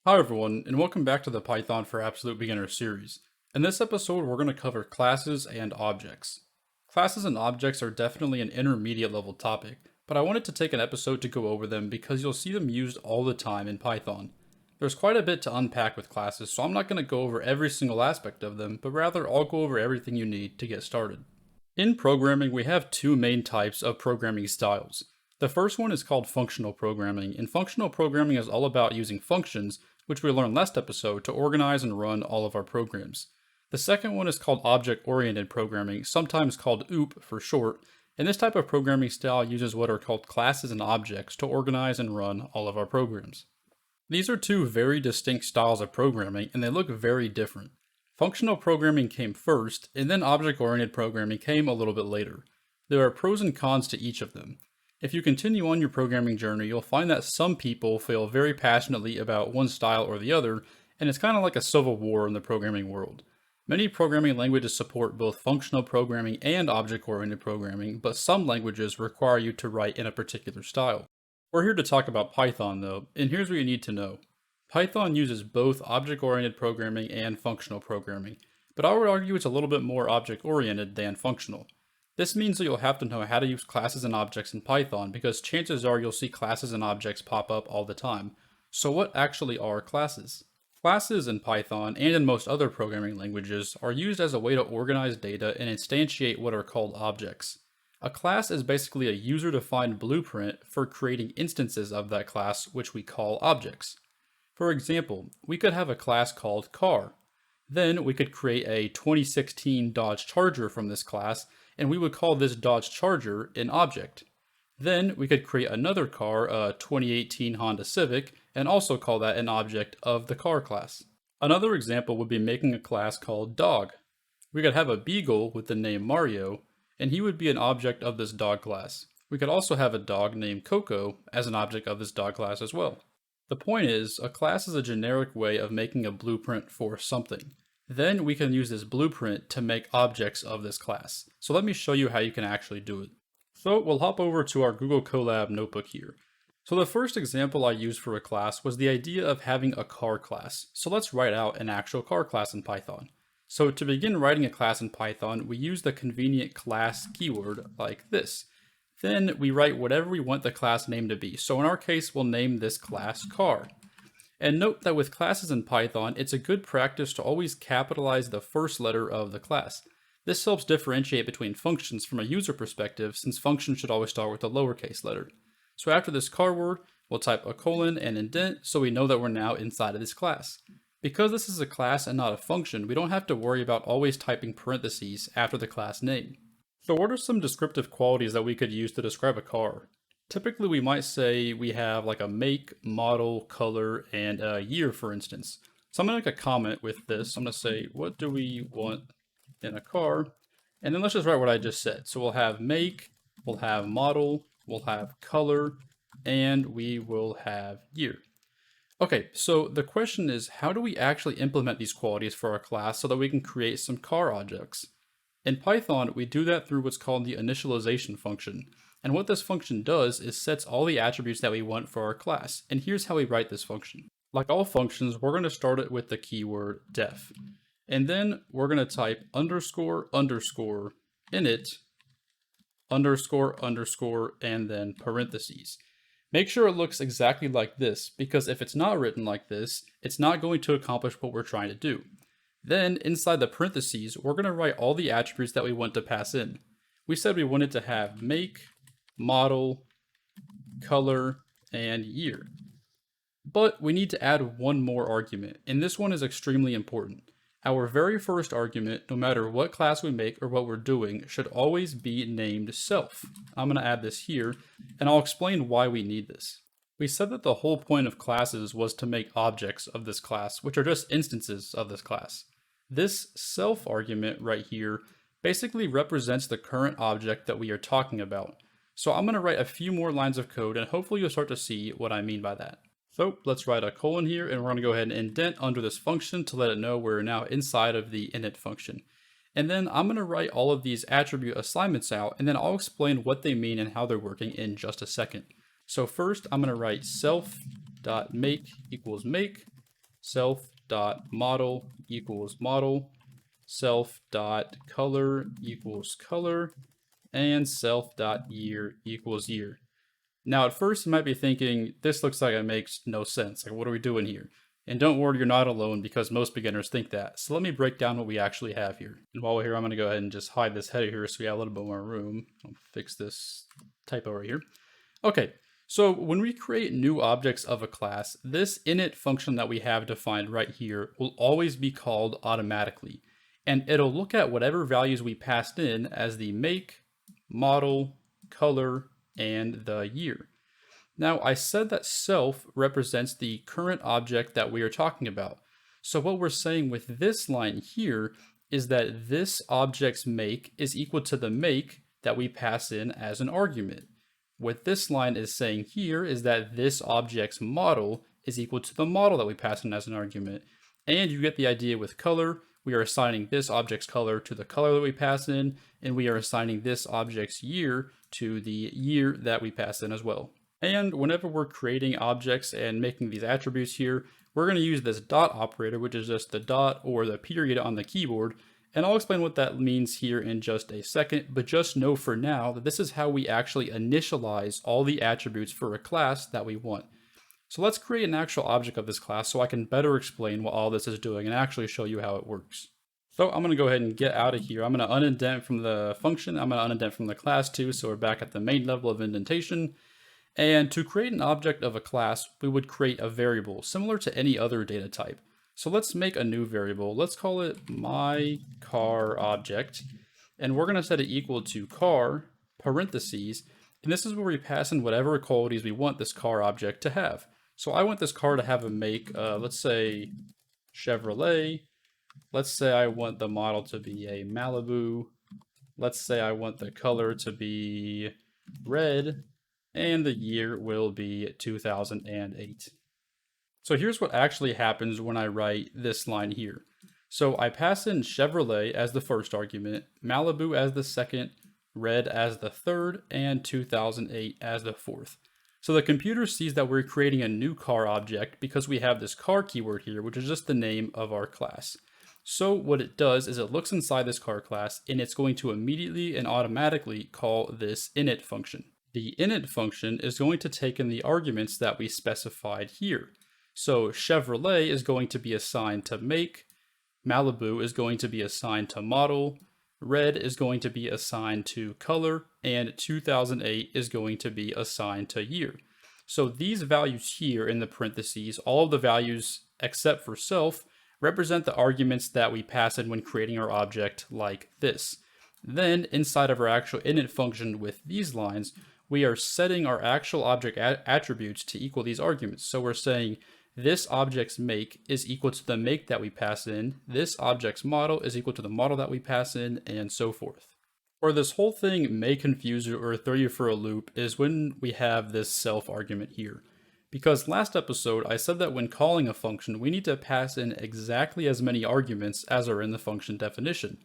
Hi everyone, and welcome back to the Python for Absolute Beginners series. In this episode, we're going to cover classes and objects. Classes and objects are definitely an intermediate level topic, but I wanted to take an episode to go over them because you'll see them used all the time in Python. There's quite a bit to unpack with classes, so I'm not going to go over every single aspect of them, but rather I'll go over everything you need to get started. In programming, we have two main types of programming styles. The first one is called functional programming, and functional programming is all about using functions, which we learned last episode, to organize and run all of our programs. The second one is called object-oriented programming, sometimes called OOP for short, and this type of programming style uses what are called classes and objects to organize and run all of our programs. These are two very distinct styles of programming, and they look very different. Functional programming came first, and then object-oriented programming came a little bit later. There are pros and cons to each of them. If you continue on your programming journey, you'll find that some people feel very passionately about one style or the other, and it's kind of like a civil war in the programming world. Many programming languages support both functional programming and object-oriented programming, but some languages require you to write in a particular style. We're here to talk about Python though, and here's what you need to know. Python uses both object-oriented programming and functional programming, but I would argue it's a little bit more object-oriented than functional. This means that you'll have to know how to use classes and objects in Python because chances are you'll see classes and objects pop up all the time. So what actually are classes? Classes in Python and in most other programming languages are used as a way to organize data and instantiate what are called objects. A class is basically a user-defined blueprint for creating instances of that class, which we call objects. For example, we could have a class called car. Then we could create a 2016 Dodge Charger from this class, and we would call this Dodge Charger an object. Then we could create another car, a 2018 Honda Civic, and also call that an object of the car class. Another example would be making a class called dog. We could have a beagle with the name Mario, and he would be an object of this dog class. We could also have a dog named Coco as an object of this dog class as well. The point is, a class is a generic way of making a blueprint for something. Then we can use this blueprint to make objects of this class. So let me show you how you can actually do it. So we'll hop over to our Google Colab notebook here. So the first example I used for a class was the idea of having a car class. So let's write out an actual car class in Python. So to begin writing a class in Python, we use the convenient class keyword like this. Then we write whatever we want the class name to be. So in our case, we'll name this class car. And note that with classes in Python, it's a good practice to always capitalize the first letter of the class. This helps differentiate between functions from a user perspective, since functions should always start with a lowercase letter. So after this car word, we'll type a colon and indent so we know that we're now inside of this class. Because this is a class and not a function, we don't have to worry about always typing parentheses after the class name. So what are some descriptive qualities that we could use to describe a car? Typically we might say we have like a make, model, color, and a year, for instance. So I'm going to make a comment with this. I'm going to say, what do we want in a car? And then let's just write what I just said. So we'll have make, we'll have model, we'll have color, and we will have year. Okay, so the question is, how do we actually implement these qualities for our class so that we can create some car objects? In Python, we do that through what's called the initialization function. And what this function does is sets all the attributes that we want for our class. And here's how we write this function. Like all functions, we're going to start it with the keyword def. And then we're going to type underscore underscore init underscore underscore and then parentheses. Make sure it looks exactly like this, because if it's not written like this, it's not going to accomplish what we're trying to do. Then, inside the parentheses, we're going to write all the attributes that we want to pass in. We said we wanted to have make, model, color, and year. But we need to add one more argument, and this one is extremely important. Our very first argument, no matter what class we make or what we're doing, should always be named self. I'm going to add this here, and I'll explain why we need this. We said that the whole point of classes was to make objects of this class, which are just instances of this class. This self argument right here basically represents the current object that we are talking about. So I'm going to write a few more lines of code and hopefully you'll start to see what I mean by that. So let's write a colon here and we're going to go ahead and indent under this function to let it know we're now inside of the init function. And then I'm going to write all of these attribute assignments out and then I'll explain what they mean and how they're working in just a second. So first I'm going to write self.make equals make. self.model equals model, self.color equals color, and self.year equals year. Now, at first, you might be thinking, this looks like it makes no sense. Like, what are we doing here? And don't worry, you're not alone because most beginners think that. So let me break down what we actually have here. And while we're here, I'm going to go ahead and just hide this header here so we have a little bit more room. I'll fix this typo right here. Okay, so when we create new objects of a class, this init function that we have defined right here will always be called automatically. And it'll look at whatever values we passed in as the make, model, color, and the year. Now, I said that self represents the current object that we are talking about. So what we're saying with this line here is that this object's make is equal to the make that we pass in as an argument. What this line is saying here is that this object's model is equal to the model that we pass in as an argument. And you get the idea with color. We are assigning this object's color to the color that we pass in, and we are assigning this object's year to the year that we pass in as well. And whenever we're creating objects and making these attributes here, we're going to use this dot operator, which is just the dot or the period on the keyboard. And I'll explain what that means here in just a second, but just know for now that this is how we actually initialize all the attributes for a class that we want. So let's create an actual object of this class so I can better explain what all this is doing and actually show you how it works. So I'm going to go ahead and get out of here. I'm going to unindent from the function. I'm going to unindent from the class too, so we're back at the main level of indentation. And to create an object of a class, we would create a variable similar to any other data type. So let's make a new variable. Let's call it my car object. And we're going to set it equal to car, parentheses. And this is where we pass in whatever qualities we want this car object to have. So I want this car to have a make, let's say Chevrolet. Let's say I want the model to be a Malibu. Let's say I want the color to be red. And the year will be 2008. So here's what actually happens when I write this line here. So I pass in Chevrolet as the first argument, Malibu as the second, red as the third, and 2008 as the fourth. So the computer sees that we're creating a new car object because we have this car keyword here, which is just the name of our class. So what it does is it looks inside this car class and it's going to immediately and automatically call this init function. The init function is going to take in the arguments that we specified here. So Chevrolet is going to be assigned to make, Malibu is going to be assigned to model, red is going to be assigned to color, and 2008 is going to be assigned to year. So these values here in the parentheses, all of the values except for self, represent the arguments that we pass in when creating our object like this. Then inside of our actual init function with these lines, we are setting our actual object attributes to equal these arguments. So we're saying this object's make is equal to the make that we pass in, this object's model is equal to the model that we pass in, and so forth. Where this whole thing may confuse you or throw you for a loop is when we have this self argument here. Because last episode I said that when calling a function we need to pass in exactly as many arguments as are in the function definition.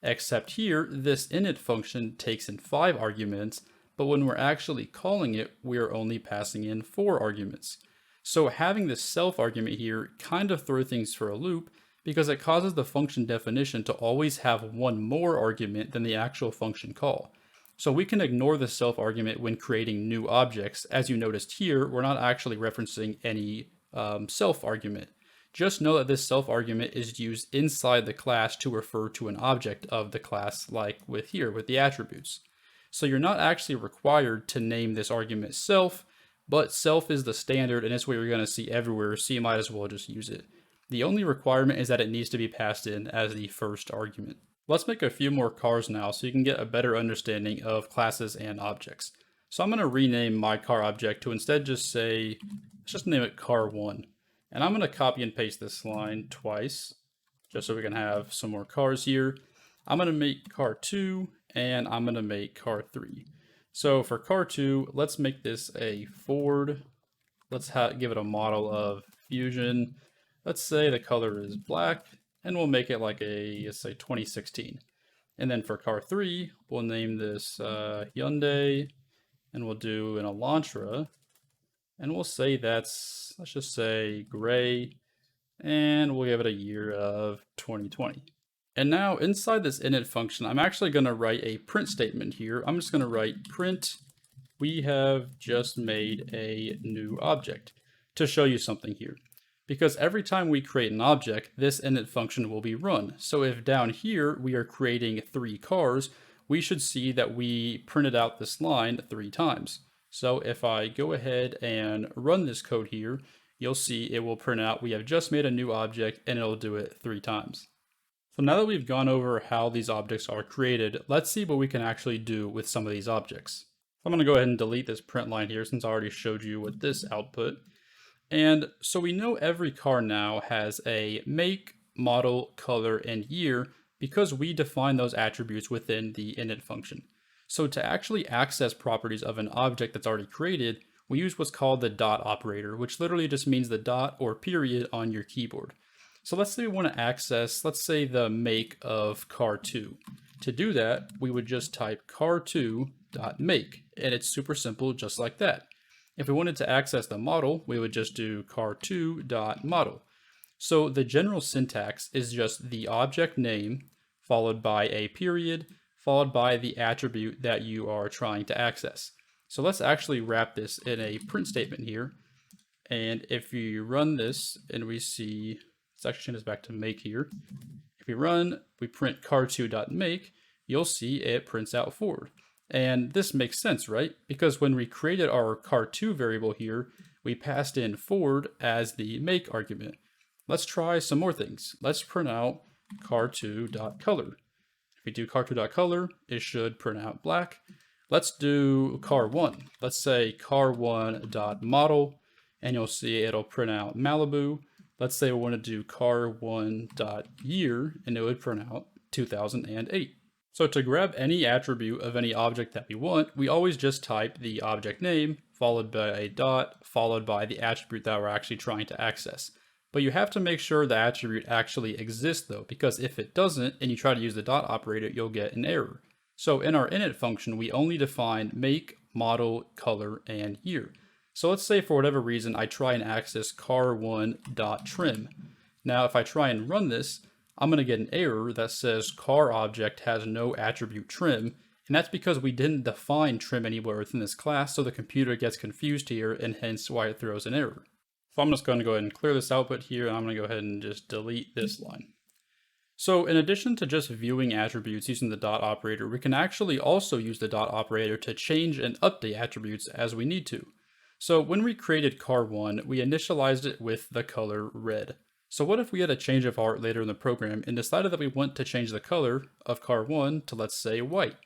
Except here, this init function takes in 5 arguments, but when we're actually calling it, we're only passing in 4 arguments. So having this self argument here kind of throws things for a loop because it causes the function definition to always have one more argument than the actual function call. So we can ignore the self argument when creating new objects. As you noticed here, we're not actually referencing any self argument. Just know that this self argument is used inside the class to refer to an object of the class, like with here, with the attributes. So you're not actually required to name this argument self, but self is the standard and it's what you're going to see everywhere, so you might as well just use it. The only requirement is that it needs to be passed in as the first argument. Let's make a few more cars now so you can get a better understanding of classes and objects. So I'm going to rename my car object to instead just say, let's just name it car1. And I'm going to copy and paste this line twice, just so we can have some more cars here. I'm going to make car2, and I'm going to make car3. So for car2, let's make this a Ford. Let's give it a model of Fusion. Let's say the color is black, and we'll make it like a, let's say 2016. And then for car3, we'll name this Hyundai, and we'll do an Elantra. And we'll say that's, let's just say gray, and we'll give it a year of 2020. And now inside this init function, I'm actually going to write a print statement here. I'm just going to write print, we have just made a new object, to show you something here. Because every time we create an object, this init function will be run. So if down here we are creating 3 cars, we should see that we printed out this line 3 times. So if I go ahead and run this code here, you'll see it will print out we have just made a new object, and it'll do it 3 times. So now that we've gone over how these objects are created, let's see what we can actually do with some of these objects. I'm going to go ahead and delete this print line here since I already showed you with this output. And so we know every car now has a make, model, color, and year because we define those attributes within the init function. So to actually access properties of an object that's already created, we use what's called the dot operator, which literally just means the dot or period on your keyboard. So let's say we want to access, let's say the make of car 2. To do that, we would just type car2.make, and it's super simple just like that. If we wanted to access the model, we would just do car2.model. So the general syntax is just the object name followed by a period followed by the attribute that you are trying to access. So let's actually wrap this in a print statement here. And if you run this and we see, let's actually change this back to make here. If we run, we print car2.make, you'll see it prints out forward. And this makes sense, right? Because when we created our car2 variable here, we passed in forward as the make argument. Let's try some more things. Let's print out car2.color. If we do car2.color, it should print out black. Let's do car1. Let's say car1.model, and you'll see it'll print out Malibu. Let's say we want to do car1.year, and it would print out 2008. So to grab any attribute of any object that we want, we always just type the object name, followed by a dot, followed by the attribute that we're actually trying to access. But you have to make sure the attribute actually exists though, because if it doesn't, and you try to use the dot operator, you'll get an error. So in our init function, we only define make, model, color, and year. So let's say for whatever reason, I try and access car1.trim. Now, if I try and run this, I'm going to get an error that says car object has no attribute trim, and that's because we didn't define trim anywhere within this class, so the computer gets confused here, and hence why it throws an error. So I'm just going to go ahead and clear this output here, and I'm going to go ahead and just delete this line. So in addition to just viewing attributes using the dot operator, we can actually also use the dot operator to change and update attributes as we need to. So when we created car1, we initialized it with the color red. So what if we had a change of heart later in the program and decided that we want to change the color of car1 to, let's say, white?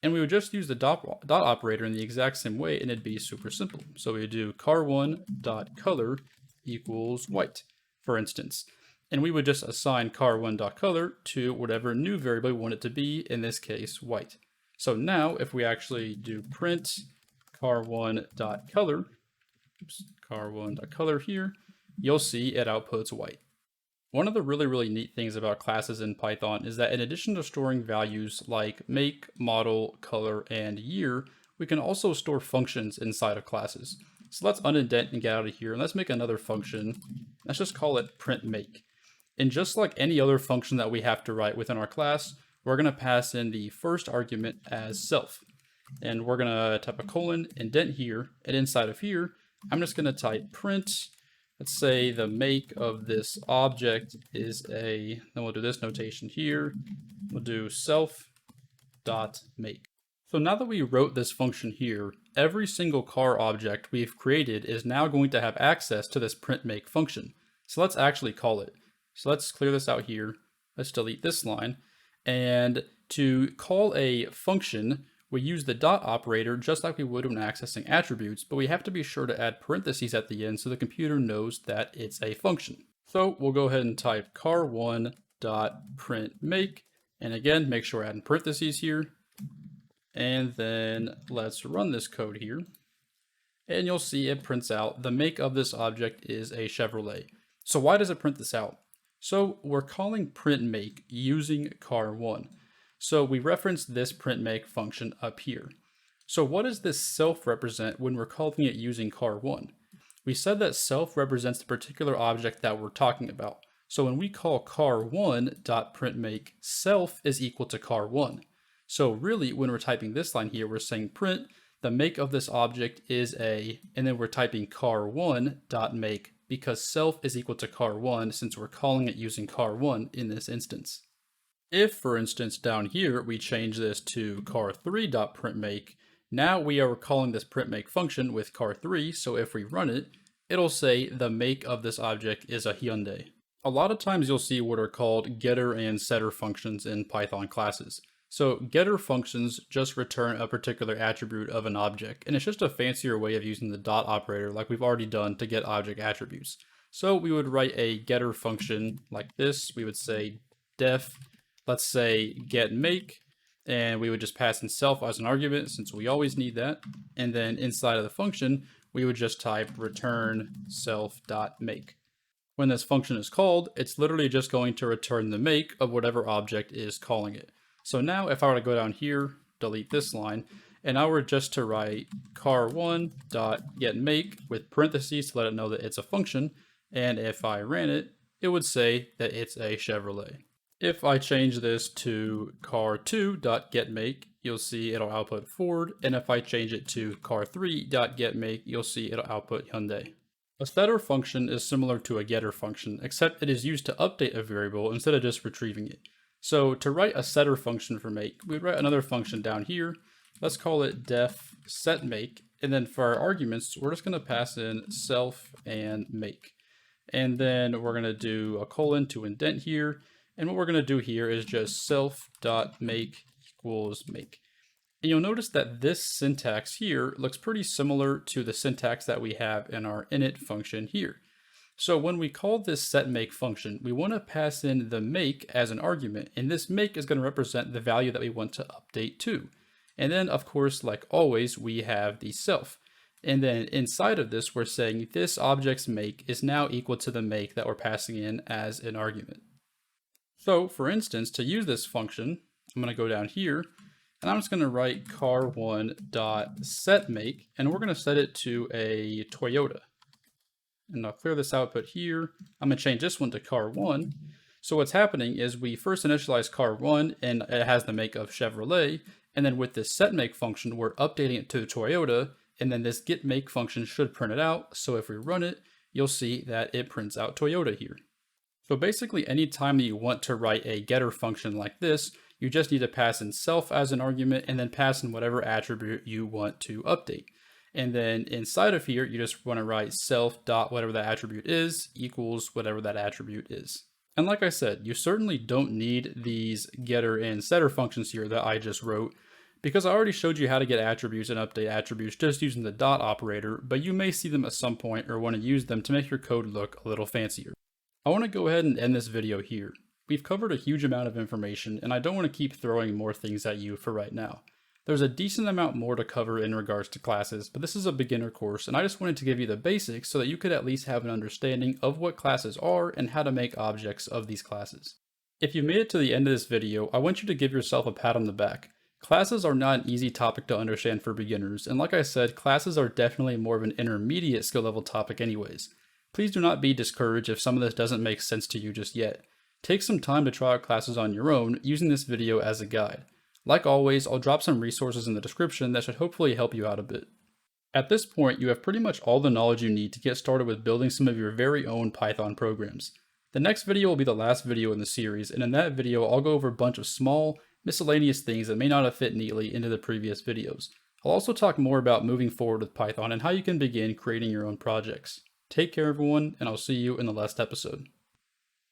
And we would just use the dot operator in the exact same way, and it'd be super simple. So we would do car1.color equals white, for instance. And we would just assign car1.color to whatever new variable we want it to be, in this case, white. So now if we actually do print car1.color, car1.color here, you'll see it outputs white. One of the really neat things about classes in Python is that in addition to storing values like make, model, color, and year, we can also store functions inside of classes. So let's unindent and get out of here, and let's make another function. Let's just call it print make. And just like any other function that we have to write within our class, we're going to pass in the first argument as self. And we're going to type a colon, indent here, and inside of here, I'm just going to type print. Let's say the make of this object is a, then we'll do this notation here. We'll do self.make. So now that we wrote this function here, every single car object we've created is now going to have access to this print make function. So let's actually call it. So let's clear this out here. Let's delete this line. And to call a function, we use the dot operator just like we would when accessing attributes, but we have to be sure to add parentheses at the end so the computer knows that it's a function. So we'll go ahead and type car1.printMake, and again, make sure we're adding parentheses here. And then let's run this code here. And you'll see it prints out the make of this object is a Chevrolet. So why does it print this out? So we're calling printMake using car1. So we reference this printMake function up here. So what does this self represent when we're calling it using car1? we said that self represents the particular object that we're talking about. So when we call car1.printMake, self is equal to car1. So really, when we're typing this line here, we're saying print, the make of this object is a, and then we're typing car1.make because self is equal to car1 since we're calling it using car1 in this instance. If, for instance, down here, we change this to car3.printMake, now we are calling this printMake function with car3, so if we run it, it'll say the make of this object is a Hyundai. A lot of times you'll see what are called getter and setter functions in Python classes. So getter functions just return a particular attribute of an object, and it's just a fancier way of using the dot operator like we've already done to get object attributes. So we would write a getter function like this. We would say def, let's say get make, and we would just pass in self as an argument since we always need that. And then inside of the function, we would just type return self.make. When this function is called, it's literally just going to return the make of whatever object is calling it. So now if I were to go down here, delete this line, and I were just to write car1.getMake with parentheses to let it know that it's a function, and if I ran it, it would say that it's a Chevrolet. If I change this to car2.getMake, you'll see it'll output Ford, and if I change it to car3.getMake, you'll see it'll output Hyundai. A setter function is similar to a getter function, except it is used to update a variable instead of just retrieving it. So to write a setter function for make, we'd write another function down here. Let's call it def setMake, and then for our arguments, we're just going to pass in self and make. And then we're going to do a colon to indent here. And what we're going to do here is just self.make equals make. And you'll notice that this syntax here looks pretty similar to the syntax that we have in our init function here. So when we call this setMake function, we want to pass in the make as an argument, and this make is going to represent the value that we want to update to. And then, of course, like always, we have the self. And then inside of this, we're saying this object's make is now equal to the make that we're passing in as an argument. So for instance, to use this function, I'm going to go down here, and I'm just going to write car1.setMake, and we're going to set it to a Toyota. And I'll clear this output here. I'm going to change this one to car1. So what's happening is we first initialize car1 and it has the make of Chevrolet. And then with this setMake function, we're updating it to Toyota. And then this getMake function should print it out. So if we run it, you'll see that it prints out Toyota here. So basically anytime that you want to write a getter function like this, you just need to pass in self as an argument and then pass in whatever attribute you want to update. And then inside of here, you just want to write self dot whatever that attribute is equals whatever that attribute is. And like I said, you certainly don't need these getter and setter functions here that I just wrote, because I already showed you how to get attributes and update attributes just using the dot operator, but you may see them at some point or want to use them to make your code look a little fancier. I want to go ahead and end this video here. We've covered a huge amount of information, and I don't want to keep throwing more things at you for right now. There's a decent amount more to cover in regards to classes, but this is a beginner course, and I just wanted to give you the basics so that you could at least have an understanding of what classes are and how to make objects of these classes. If you made it to the end of this video, I want you to give yourself a pat on the back. Classes are not an easy topic to understand for beginners, and like I said, classes are definitely more of an intermediate skill level topic anyways. Please do not be discouraged if some of this doesn't make sense to you just yet. Take some time to try out classes on your own using this video as a guide. Like always, I'll drop some resources in the description that should hopefully help you out a bit. At this point, you have pretty much all the knowledge you need to get started with building some of your very own Python programs. The next video will be the last video in the series, and in that video, I'll go over a bunch of small, miscellaneous things that may not have fit neatly into the previous videos. I'll also talk more about moving forward with Python and how you can begin creating your own projects. Take care everyone, and I'll see you in the last episode.